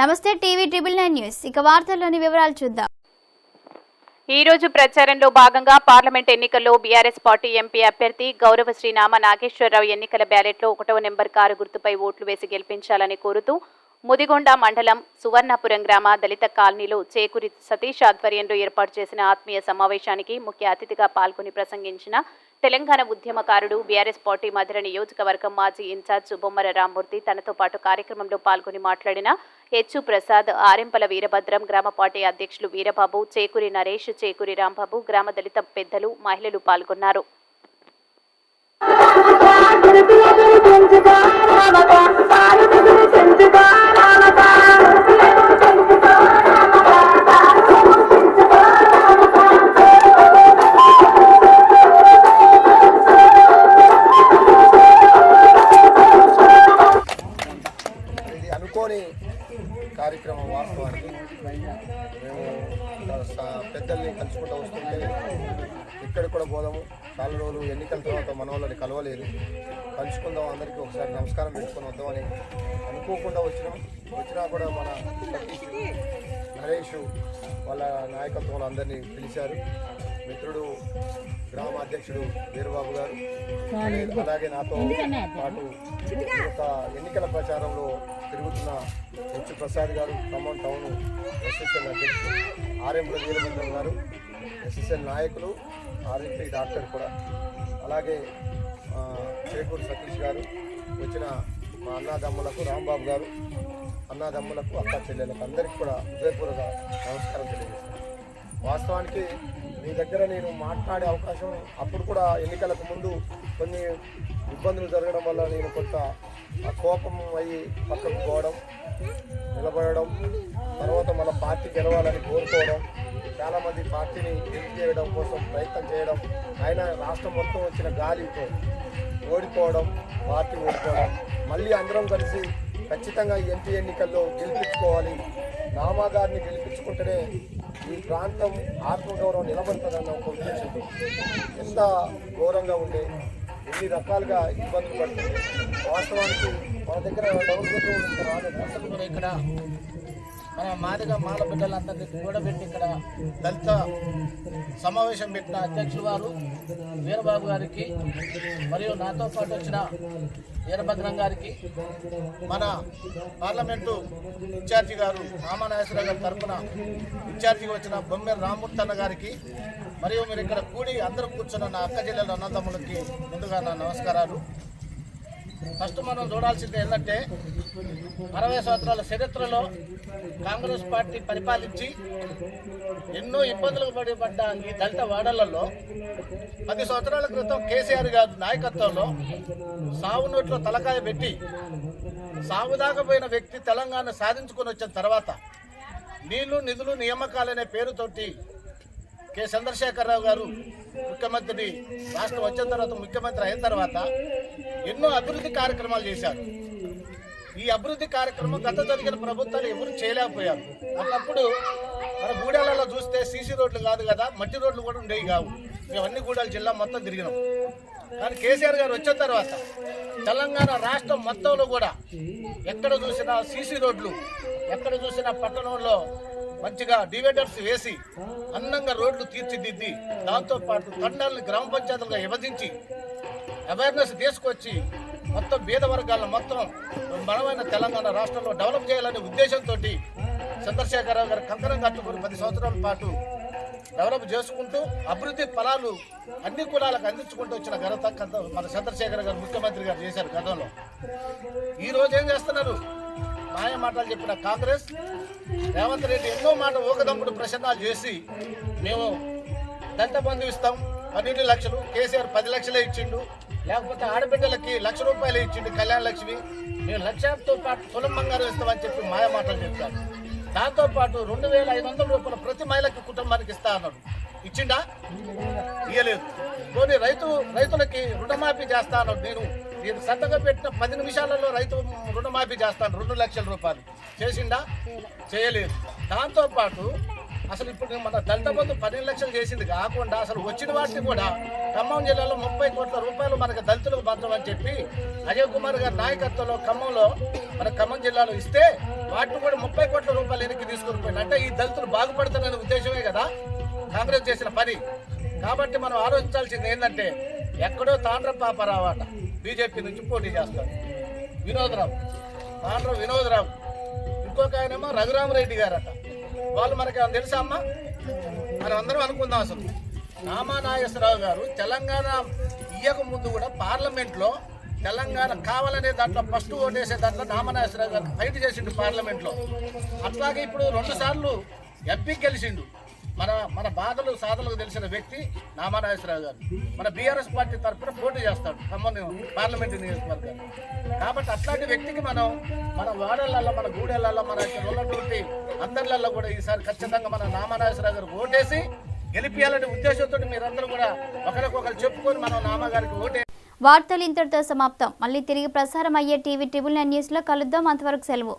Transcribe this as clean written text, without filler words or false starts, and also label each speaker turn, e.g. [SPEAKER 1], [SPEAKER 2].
[SPEAKER 1] నమస్తే TV 999 news ఇక వార్తల్లోని వివరాలు చూద్దాం.
[SPEAKER 2] ఈ రోజు ప్రచారంలో భాగంగా పార్లమెంట్ ఎన్నికల్లో బీఆర్ఎస్ పార్టీ ఎంపీ అభ్యర్థి గౌరవశ్రీ నామ నాగేశ్వరరావు ఎన్నికల బ్యాలెట్లో 1వ నెంబర్ కారు గుర్తుపై ఓట్లు వేసి గెలిపించాలని కోరుతూ ముదిగొండ మండలం సువర్ణపురం గ్రామ దళిత కాలనీలో చేకూరి సతీష్ ఆధ్వర్యంలో ఏర్పాటు చేసిన ఆత్మీయ సమావేశానికి ముఖ్య అతిథిగా పాల్గొని ప్రసంగించిన తెలంగాణ ఉద్యమకారుడు బీఆర్ఎస్ పార్టీ మధుర నియోజకవర్గం మాజీ ఇన్ఛార్జ్ బొమ్మర రామ్మూర్తి, తనతో పాటు కార్యక్రమంలో పాల్గొని మాట్లాడిన హెచ్చు ప్రసాద్, ఆరెంపల వీరభద్రం, గ్రామ పార్టీ అధ్యక్షులు వీరబాబు, చేకూరి నరేష్, చేకూరి రాంబాబు, గ్రామ దళిత పెద్దలు, మహిళలు పాల్గొన్నారు.
[SPEAKER 3] కార్యక్రమం వాస్తవానికి మేము పెద్దల్ని కలుసుకుంటూ వస్తుంటే ఇక్కడ కూడా పోదాము. చాలా రోజులు ఎన్నికల తర్వాత మన వాళ్ళని కలవలేదు, కలుసుకుందాం, అందరికీ ఒకసారి నమస్కారం పెట్టుకొని వద్దామని అనుకోకుండా వచ్చినా కూడా మన నరేష్ వాళ్ళ నాయకత్వంలో అందరినీ పిలిచారు. మిత్రుడు గ్రామ అధ్యక్షుడు వీరబాబు గారు, అలాగే నాతో పాటు ఒక ఎన్నికల ప్రచారంలో తిరుగుతున్న హెచ్చు ప్రసాద్ గారు, ఖమ్మం టౌన్ ఎస్ఎస్ఎల్ అధ్యక్షుడు ఆరెంపల వీరభద్రం గారు, ఎస్ఎస్ఎల్ నాయకులు, ఆర్ఎంపీ డాక్టర్ కూడా, అలాగే చేకూరి సతీష్ గారు, వచ్చిన మా అన్నాదమ్ములకు రాంబాబు గారు, అన్నాదమ్ములకు, అక్క చెల్లెలకు అందరికీ కూడా హృదయపూర్వక నమస్కారం తెలియజేస్తాను. వాస్తవానికి మీ దగ్గర నేను మాట్లాడే అవకాశం అప్పుడు కూడా ఎన్నికలకు ముందు కొన్ని ఇబ్బందులు జరగడం వల్ల నేను కొంత కోపం అయ్యి పక్కకు పోవడం, నిలబడడం, తర్వాత మన పార్టీ గెలవాలని కోరుకోవడం, చాలామంది పార్టీని గెలిచి చేయడం కోసం ప్రయత్నం చేయడం, ఆయన రాష్ట్రం మొత్తం వచ్చిన గాలితో ఓడిపోవడం, పార్టీ ఓడిపోవడం, మళ్ళీ అందరం కలిసి ఖచ్చితంగా ఈ ఎంపీ ఎన్నికల్లో గెలిపించుకోవాలి, నామా గారిని గెలిపించుకుంటేనే ఈ ప్రాంతం ఆత్మగౌరవం నిలబడుతుందన్న ఒక ఉద్దేశంతో ఎంత ఘోరంగా ఉండే, ఎన్ని రకాలుగా ఇబ్బందులు పడుతుంది. వాస్తవానికి మన దగ్గర డెవలప్మెంట్ రాలేదు.
[SPEAKER 4] అసలు కూడా ఇక్కడ మన మాదిగా మాల బిడ్డలందరినీ కూడబెట్టి ఇక్కడ దళిత సమావేశం పెట్టిన అధ్యక్షులు వారు వీరబాబు గారికి, మరియు నాతో పాటు వచ్చిన వీరభద్రం గారికి, మన పార్లమెంటు ఇన్ఛార్జి గారు రామనాగేశ్వరరావు గారి తరఫున ఇన్ఛార్జిగా వచ్చిన బొమ్మెర రామ్మూర్తి గారికి, మరియు మీరు ఇక్కడ కూడి అందరూ కూర్చున్న నా అక్క జిల్లాల అన్నదమ్ములకి ముందుగా నా నమస్కారాలు. ఫస్ట్ మనం చూడాల్సింది ఏంటంటే 60 సంవత్సరాల చరిత్రలో కాంగ్రెస్ పార్టీ పరిపాలించి ఎన్నో ఇబ్బందులకు పడ్డ ఈ దళిత వాడలలో 10 సంవత్సరాల క్రితం కేసీఆర్ గారి నాయకత్వంలో సాగు నోట్లో తలకాయ పెట్టి సాగుదాకపోయిన వ్యక్తి తెలంగాణ సాధించుకొని వచ్చిన తర్వాత నీళ్లు నిధులు నియామకాలనే పేరుతోటి కె చంద్రశేఖరరావు గారు ముఖ్యమంత్రి, రాష్ట్రం వచ్చిన తర్వాత ముఖ్యమంత్రి అయిన తర్వాత ఎన్నో అభివృద్ధి కార్యక్రమాలు చేశారు. ఈ అభివృద్ధి కార్యక్రమం గత జరిగిన ప్రభుత్వాలు ఎవరు చేయలేకపోయారు. ఒకప్పుడు మన గూడెలలో చూస్తే సీసీ రోడ్లు కాదు కదా, మట్టి రోడ్లు కూడా ఉండేవి కావు. మేము అన్ని గూడెల జిల్లా మొత్తం తిరిగినాం. కానీ కేసీఆర్ గారు వచ్చిన తర్వాత తెలంగాణ రాష్ట్రం మొత్తంలో కూడా ఎక్కడ చూసినా సీసీ రోడ్లు, ఎక్కడ చూసినా పట్టణంలో మంచిగా డివైడర్స్ వేసి అందంగా రోడ్లు తీర్చిదిద్ది, దాంతోపాటు తండాలని గ్రామ పంచాయతీలుగా విభజించి అవేర్నెస్ తీసుకొచ్చి మొత్తం పేద వర్గాలను మొత్తం బలమైన తెలంగాణ రాష్ట్రంలో డెవలప్ చేయాలనే ఉద్దేశంతో చంద్రశేఖరరావు గారు కంకణం కట్టుకుని 10 సంవత్సరాల పాటు డెవలప్ చేసుకుంటూ అభివృద్ధి ఫలాలు అన్ని కులాలకు అందించుకుంటూ వచ్చిన ఘనత మన చంద్రశేఖర్ గారు ముఖ్యమంత్రి గారు చేశారు గతంలో. ఈ రోజు ఏం చేస్తున్నారు? మాయ మాటలు చెప్పిన కాంగ్రెస్, రేవంత్ రెడ్డి ఎన్నో మాట ఊకదమ్ముడు ప్రసంగాలు చేసి మేము దళిత బంధు ఇస్తాం 12 లక్షలు, కేసీఆర్ 10 లక్షలే ఇచ్చిండు, లేకపోతే ఆడబిడ్డలకి ₹1,00,000 ఇచ్చిండు కళ్యాణ లక్ష్మి, మేము లక్ష్యంతో పాటు తులం బంగారం ఇస్తామని చెప్పి మాయ మాటలు చెప్తారు. దాంతోపాటు ₹2,500 ప్రతి మహిళకి కుటుంబానికి ఇస్తా అన్నాడు. ఇచ్చిండా? ఇయ్యలేదు. కొన్ని రైతులకి రుణమాఫీ చేస్తా అన్నాడు. నేను సంతకం పెట్టిన 10 నిమిషాలలో రైతు రుణమాఫీ చేస్తాను ₹2 లక్షల. చేసిండా? చేయలేదు. దాంతోపాటు అసలు ఇప్పుడు మన దళిత బంధు 12 లక్షలు చేసింది కాకుండా అసలు వచ్చిన వాటిని కూడా ఖమ్మం జిల్లాలో 30 కోట్ల రూపాయలు మనకు దళితులకు పంచమని చెప్పి అజయ్ కుమార్ గారి నాయకత్వంలో ఖమ్మంలో మన ఖమ్మం జిల్లాలో ఇస్తే వాటిని కూడా 30 కోట్ల రూపాయలు వెనక్కి తీసుకుని పోయింది. అంటే ఈ దళితులు బాగుపడతారనే ఉద్దేశమే కదా కాంగ్రెస్ చేసిన పని. కాబట్టి మనం ఆలోచించాల్సింది ఏంటంటే ఎక్కడో తాండ్ర పాపారావు అట బీజేపీ నుంచి పోటీ చేస్తాడు వినోదరావు, తాండ్ర వినోదరావు, ఇంకొక ఆయనేమో రఘురామరెడ్డి గారట. వాళ్ళు మనకి తెలుసా అమ్మా? మనం అందరం అనుకుందాం. అసలు నామనాగేశ్వరరావు గారు తెలంగాణ ఇయ్యక ముందు కూడా పార్లమెంట్లో తెలంగాణ కావాలనే దాంట్లో ఫస్ట్ ఓటేసే దాంట్లో నామనాగేశ్వరరావు గారు ఫైట్ చేసిండు పార్లమెంట్లో. అట్లాగే ఇప్పుడు 2 సార్లు ఎంపీ గెలిచిండు. మన బాధలు సాధనలకు తెలిసిన వ్యక్తి నామనాగేశ్వరరావు గారు మన బీఆర్ఎస్ పార్టీ తరఫున పోటీ చేస్తాడు ఖమ్మం పార్లమెంటు నియోజకవర్గాన్ని. కాబట్టి అట్లాంటి వ్యక్తికి మన వాడలలో మన గూడెలలో మన ఉన్నటువంటి అందరిలలో కూడా ఈసారి ఖచ్చితంగా మన నామనాగేశ్వరరావు గారు ఓటేసి గెలిపించాలనే ఉద్దేశంతో మీరందరూ కూడా ఒకరికొకరు చెప్పుకొని మనం నామగారికి ఓటే.
[SPEAKER 1] వార్తలు ఇంతటితో సమాప్తం. మళ్ళీ తిరిగి ప్రసారం అయ్యే టీవీ 999 న్యూస్లో కలుద్దాం. అంతవరకు సెలవు.